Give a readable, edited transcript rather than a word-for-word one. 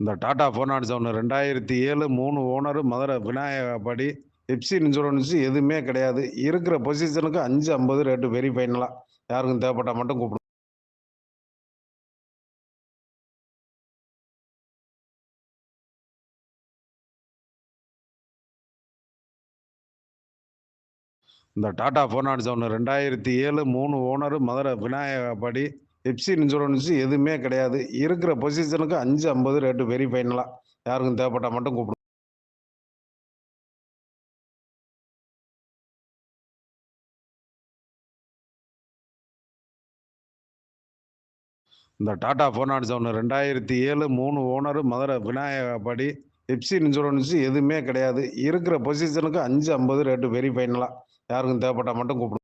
இந்த டாடா ஃபோனான்ஸ் ஒண்ணு 2007 3 owner Madurai விநாயகப்படி. Pepsi insurance எதுவுமே கிடையாது. இருக்கிற பொசிஷனுக்கு 5.50 ரேட்டு வெரி ஃபைனலா. யாருக்கும் தேவைப்பட்டா மட்டும் கூப்பிடுங்க. இந்த டாடா ஃபோனான்ஸ் ஒண்ணு 2007 3 ஓனரு மதுரை விநாயகப்படி. பெப்சி இன்சூரன்ஸ் எதுவுமே கிடையாது. இருக்கிற பொசிஷனுக்கு 5.50 ரேட்டு வெரி ஃபைனலா. யாருக்கும் தேவைப்பட்டா மட்டும் கூப்பிடுங்க. இந்த டாடா ஃபோனான்ஸ் ஒண்ணு 2007 3 ஓனரு மதுரை விநாயகப்படி. பெப்சி இன்சூரன்ஸ் எதுவுமே கிடையாது. இருக்கிற பொசிஷனுக்கு 5.50 ரேட்டு வெரி ஃபைனலா. யாருக்கும் தேவைப்பட்டா மட்டும் கூப்பிடுங்க.